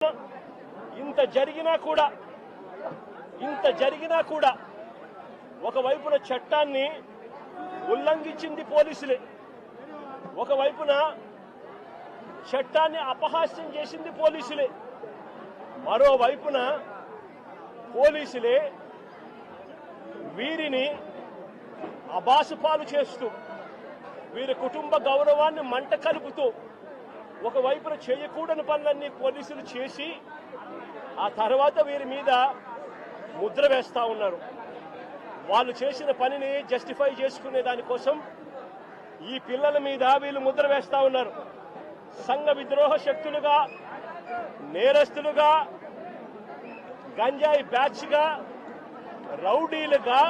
ఇంత జరిగినా కూడా ఒకవైపున చట్టాన్ని ఉల్లంఘించింది పోలీసులే, ఒకవైపున చట్టాన్ని అపహాస్యం చేసింది పోలీసులే, మరోవైపున పోలీసులే వీరిని అబాసుపాలు చేస్తూ వీరి కుటుంబ గౌరవాన్ని మంట కలుపుతూ ఒకవైపున చేయకూడని పనులన్నీ పోలీసులు చేసి ఆ తర్వాత వీరి మీద ముద్ర వేస్తా ఉన్నారు. వాళ్ళు చేసిన పనిని జస్టిఫై చేసుకునే దానికోసం ఈ పిల్లల మీద వీళ్ళు ముద్ర వేస్తా ఉన్నారు. సంఘ విద్రోహ శక్తులుగా, నేరస్తులుగా, గంజాయి బ్యాచ్గా, రౌడీలుగా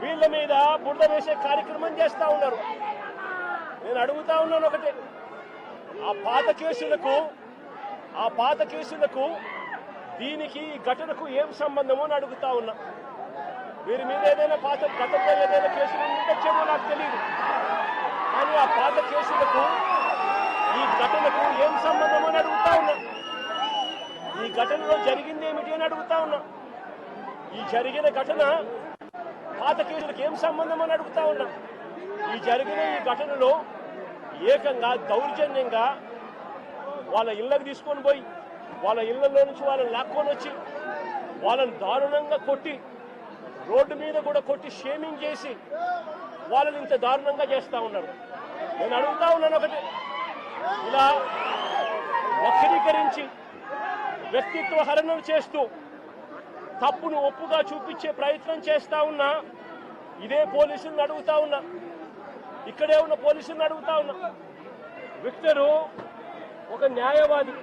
వీళ్ళ మీద బురద వేసే కార్యక్రమం చేస్తా ఉన్నారు. నేను అడుగుతా ఉన్నాను ఒకటే, ఆ పాత కేసులకు దీనికి ఈ ఘటనకు ఏం సంబంధమో అని అడుగుతా ఉన్నా. వీరి మీద ఏదైనా గతంలో ఏదైనా కేసులు ఉండొచ్చేమో నాకు తెలియదు, కానీ ఆ పాత కేసులకు ఈ ఘటనకు ఏం సంబంధమో అని అడుగుతా ఉన్నా. ఈ ఘటనలో జరిగింది ఏమిటి అని అడుగుతా ఉన్నా. ఈ జరిగిన ఘటన పాత కేసులకు ఏం సంబంధం అని అడుగుతా ఉన్నా. ఈ ఘటనలో ఏకంగా దౌర్జన్యంగా వాళ్ళ ఇళ్లకు తీసుకొని పోయి వాళ్ళ ఇళ్లలో నుంచి వాళ్ళని లాక్కొని వచ్చి వాళ్ళని దారుణంగా కొట్టి, రోడ్డు మీద కూడా కొట్టి షేమింగ్ చేసి వాళ్ళని ఇంత దారుణంగా చేస్తా ఉన్నారు. నేను అడుగుతా ఉన్నాను ఒకటి, ఇలా వక్రీకరించి వ్యక్తిత్వ హరణం చేస్తూ తప్పును ఒప్పుగా చూపించే ప్రయత్నం చేస్తా ఉన్నా ఇదే పోలీసులను అడుగుతా ఉన్నా, ఇక్కడే ఉన్న పోలీసులను అడుగుతా ఉన్నా. విక్టరు ఒక న్యాయవాది,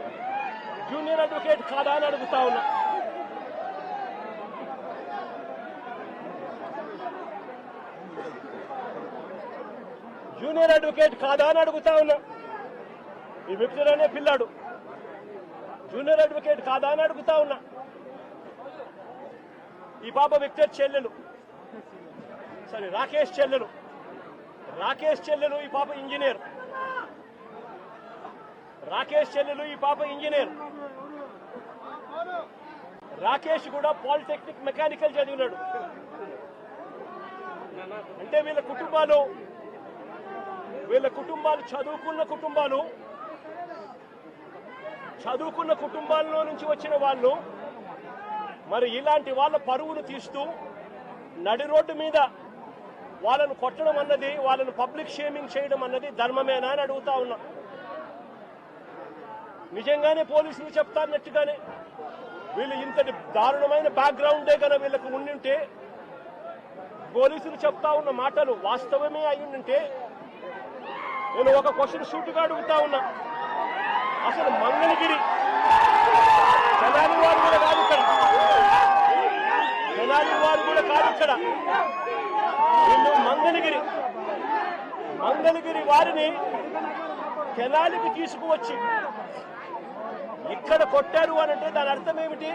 జూనియర్ అడ్వకేట్ కాదా అని అడుగుతా ఉన్నా. జూనియర్ అడ్వకేట్ కాదా అని అడుగుతా ఉన్నా. ఈ విక్టర్ అనే పిల్లాడు జూనియర్ అడ్వకేట్ కాదా అని అడుగుతా ఉన్నా. ఈ పాప విక్టర్ చెల్లెలు, రాకేష్ చెల్లెలు, ఈ పాప ఇంజనీర్. ఈ పాప ఇంజనీర్. రాకేష్ కూడా పాలిటెక్నిక్ మెకానికల్ చదివినాడు. అంటే వీళ్ళ కుటుంబాలు చదువుకున్న కుటుంబాల్లో నుంచి వచ్చిన వాళ్ళు మరి ఇలాంటి వాళ్ళ పరువును తీస్తూ నడి రోడ్డు మీద వాళ్ళను కొట్టడం అన్నది, వాళ్ళను పబ్లిక్ షేమింగ్ చేయడం అన్నది ధర్మమేనా అని అడుగుతా ఉన్నా. నిజంగానే పోలీసులు చెప్తాన్నట్టుగానే వీళ్ళు ఇంతటి దారుణమైన బ్యాక్గ్రౌండే కనుక వీళ్ళకు ఉండింటే, పోలీసులు చెప్తా ఉన్న మాటలు వాస్తవమే అయ్యుంటే, నేను ఒక క్వశ్చన్ సూటిగా అడుగుతా ఉన్నా. అసలు మంగళగిరి తెనాలి వారు కూడా కాదు ఇక్కడ, వీళ్ళు మంగళగిరి వారిని తెనాలికి తీసుకువచ్చి ఇక్కడ కొట్టారు అని అంటే దాని అర్థం ఏమిటి?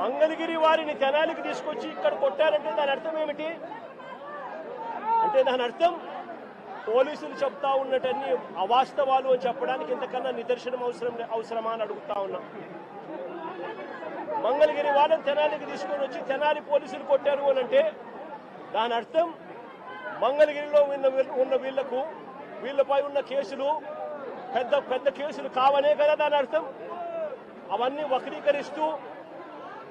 మంగళగిరి వారిని తెనాలికి తీసుకొచ్చి ఇక్కడ కొట్టారంటే దాని అర్థం ఏమిటి? అంటే దాని అర్థం పోలీసులు చెప్తా ఉన్నటన్ని అవాస్తవాలు అని చెప్పడానికి ఇంతకన్నా నిదర్శనం అవసరమా అని అడుగుతా ఉన్నా. మంగళగిరి వాళ్ళని తెనాలికి తీసుకొని వచ్చి తెనాలి పోలీసులు కొట్టారు అని అంటే దాని అర్థం మంగళగిరిలో ఉన్న వీళ్ళపై ఉన్న కేసులు పెద్ద కేసులు కావనే కదా దాని అర్థం. అవన్నీ వక్రీకరిస్తూ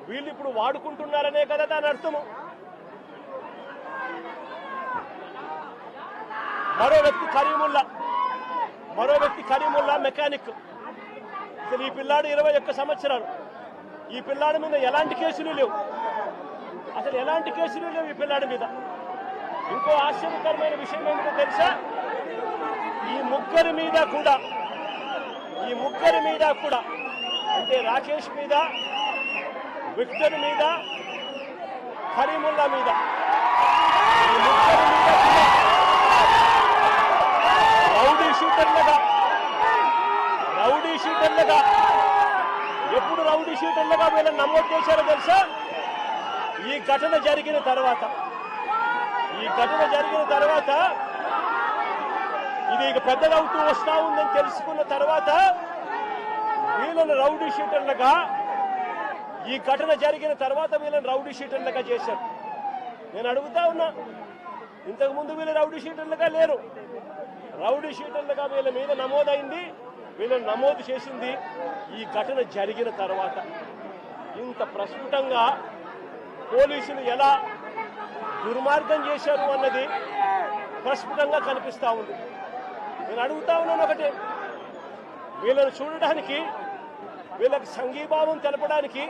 వీళ్ళు ఇప్పుడు వాడుకుంటున్నారనే కదా దాని అర్థము. మరో వ్యక్తి కరీముల్లా మెకానిక్. అసలు ఈ పిల్లాడు 21 సంవత్సరాలు. ఈ పిల్లాడి మీద ఎలాంటి కేసులు లేవు, ఈ పిల్లాడి మీద. ఇంకో ఆశ్చర్యకరమైన విషయం ఏమిటో తెలుసా? ఈ ముగ్గురి మీద కూడా అంటే రాకేష్ మీద, విక్టర్ మీద, కరీముల్లా మీద, ఈ ముగ్గురి మీద కూడా రౌడీ షీటర్లుగా ఎప్పుడు రౌడీ షీటర్లుగా వీళ్ళని నమోదు చేశారో తెలుసా? ఈ ఘటన జరిగిన తర్వాత ఇది ఇక పెద్దదవుతూ వస్తా ఉందని తెలుసుకున్న తర్వాత వీళ్ళను రౌడీ షీటర్లుగా, ఈ ఘటన జరిగిన తర్వాత వీళ్ళని రౌడీ షీటర్లుగా చేశారు. నేను అడుగుతా ఉన్నా, ఇంతకు ముందు వీళ్ళు రౌడీ షీటర్లుగా లేరు. రౌడీ షీటర్లుగా వీళ్ళ మీద నమోదైంది, వీళ్ళని నమోదు చేసింది ఈ ఘటన జరిగిన తర్వాత. ఇంత ప్రస్ఫుటంగా పోలీసులు ఎలా దుర్మార్గం చేశారు అన్నది ప్రస్ఫుటంగా కనిపిస్తా ఉంది. నేను అడుగుతా ఉన్నాను ఒకటే, వీళ్ళని చూడడానికి, వీళ్ళకి సంఘీభావం తెలపడానికి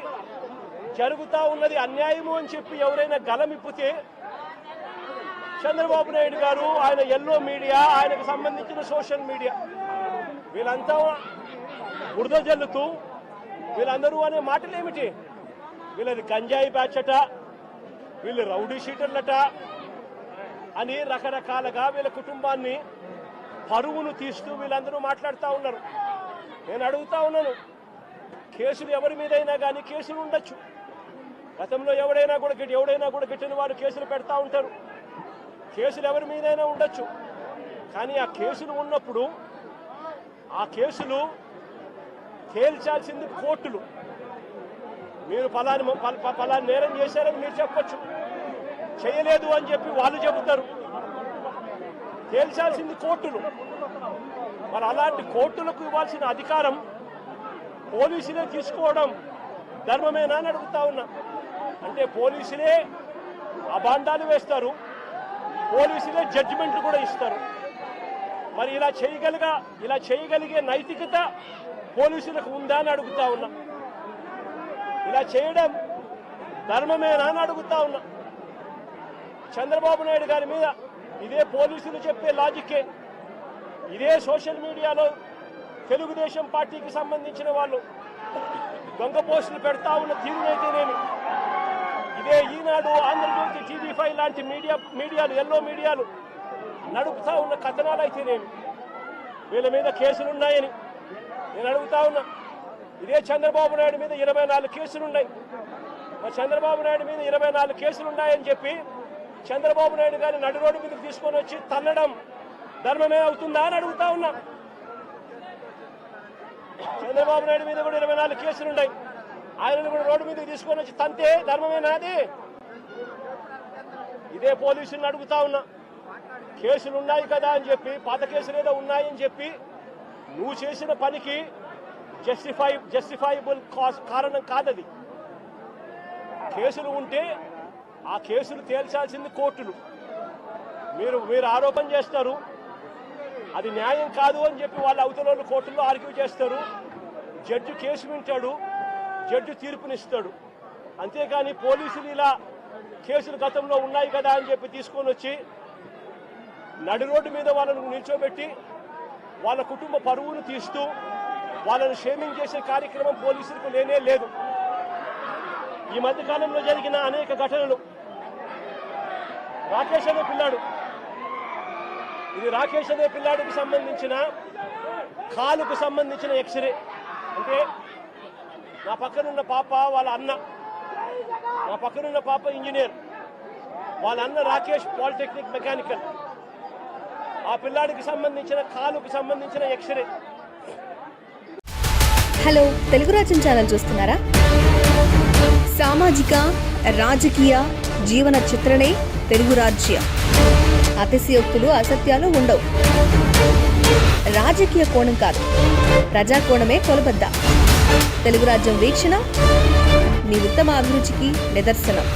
జరుగుతా ఉన్నది అన్యాయము అని చెప్పి ఎవరైనా గలమిప్పితే చంద్రబాబు నాయుడు గారు, ఆయన ఎల్లో మీడియా, ఆయనకు సంబంధించిన సోషల్ మీడియా వీళ్ళంతా బురద జల్లుతూ వీళ్ళందరూ అనే మాటలు ఏమిటి? వీళ్ళది గంజాయి బ్యాచ్ అట, వీళ్ళు రౌడీ షీటర్లట అని రకరకాలుగా వీళ్ళ కుటుంబాన్ని పరువును తీస్తూ వీళ్ళందరూ మాట్లాడుతూ ఉన్నారు. నేను అడుగుతా ఉన్నాను, కేసులు ఎవరి మీదైనా కానీ కేసులు ఉండొచ్చు. గతంలో ఎవడైనా కూడా గిట్టిన వారు కేసులు పెడతా ఉంటారు. కేసులు ఎవరి మీదైనా ఉండొచ్చు. కానీ ఆ కేసులు ఉన్నప్పుడు ఆ కేసులు తేల్చాల్సింది కోర్టులు. మీరు పలాని నేరం చేశారని మీరు చెప్పొచ్చు, చేయలేదు అని చెప్పి వాళ్ళు చెబుతారు. తేల్చాల్సింది కోర్టులు. మరి అలాంటి కోర్టులకు ఇవ్వాల్సిన అధికారం పోలీసులే తీసుకోవడం ధర్మమేనా అని అడుగుతా ఉన్నా. అంటే పోలీసులే అబాండాలు వేస్తారు, పోలీసులే జడ్జిమెంట్లు కూడా ఇస్తారు. మరి ఇలా చేయగలిగే నైతికత పోలీసులకు ఉందా అని అడుగుతా ఉన్నా. ఇలా చేయడం ధర్మమేనా అని అడుగుతా ఉన్నా. చంద్రబాబు నాయుడు గారి మీద ఇదే పోలీసులు చెప్పే లాజిక్కే, ఇదే సోషల్ మీడియాలో తెలుగుదేశం పార్టీకి సంబంధించిన వాళ్ళు దొంగ పోస్టులు పెడతా ఉన్న తీరునైతేనేమి, ఇదే ఈనాడు, ఆంధ్రజ్యోతి, టీవీ5 లాంటి మీడియాలు, ఎల్లో మీడియాలు నడుపుతా ఉన్న కథనాలు అయితేనేమి, వీళ్ళ మీద కేసులున్నాయని నేను అడుగుతా ఉన్నా. ఇదే చంద్రబాబు నాయుడు మీద 24 కేసులున్నాయి. మరి చంద్రబాబు నాయుడు మీద 24 కేసులున్నాయని చెప్పి చంద్రబాబు నాయుడు గారిని నడి రోడ్డు మీదకి తీసుకొని వచ్చి తన్నడం ధర్మమే అవుతుందా అని అడుగుతా ఉన్నా. చంద్రబాబు నాయుడు మీద కూడా 24 కేసులున్నాయి. ఆయనను కూడా రోడ్డు మీదకి తీసుకొని వచ్చి తంతే ధర్మమేనా అది? ఇదే పోలీసులను అడుగుతా ఉన్నా. కేసులు ఉన్నాయి కదా అని చెప్పి, పాత కేసులు ఏదో ఉన్నాయని చెప్పి నువ్వు చేసిన పనికి జస్టిఫైబుల్ కారణం కాదది. కేసులు ఉంటే ఆ కేసులు తేల్చాల్సింది కోర్టులు. మీరు ఆరోపణ చేస్తారు, అది న్యాయం కాదు అని చెప్పి వాళ్ళ అవతల కోర్టుల్లో ఆర్గ్యూ చేస్తారు. జడ్జి కేసు వింటాడు, జడ్జి తీర్పునిస్తాడు. అంతేకాని పోలీసులు ఇలా కేసులు గతంలో ఉన్నాయి కదా అని చెప్పి తీసుకొని వచ్చి నడి రోడ్డు మీద వాళ్ళను నిల్చోబెట్టి వాళ్ళ కుటుంబ పరువును తీస్తూ వాళ్ళను షేమింగ్ చేసే కార్యక్రమం పోలీసులకు లేనే లేదు. ఈ మధ్య కాలంలో జరిగిన అనేక ఘటనలు, రాకేష్ అనే పిల్లాడు, ఇది రాకేష్ అనే పిల్లాడికి సంబంధించిన కాలుకు సంబంధించిన ఎక్స్రే. అంటే నా పక్కనున్న పాప వాళ్ళ అన్న, నా పక్కనున్న పాప ఇంజనీర్, వాళ్ళ అన్న రాకేష్ పాలిటెక్నిక్ మెకానికల్. ఆ పిల్లాడికి సంబంధించిన కాలుకు సంబంధించిన ఎక్స్రే. హలో, తెలుగు రాజ్యం ఛానల్ చూస్తున్నారా? సామాజిక, రాజకీయ, జీవన చిత్రణే తెలుగు రాజ్యం. అతిశయోక్తులు, అసత్యాలు ఉండవు. రాజకీయ కోణం కాదు, ప్రజా కోణమే కొలబద్ద. తెలుగు రాజ్యం వీక్షణ మీ ఉత్తమ అభిరుచికి నిదర్శనం.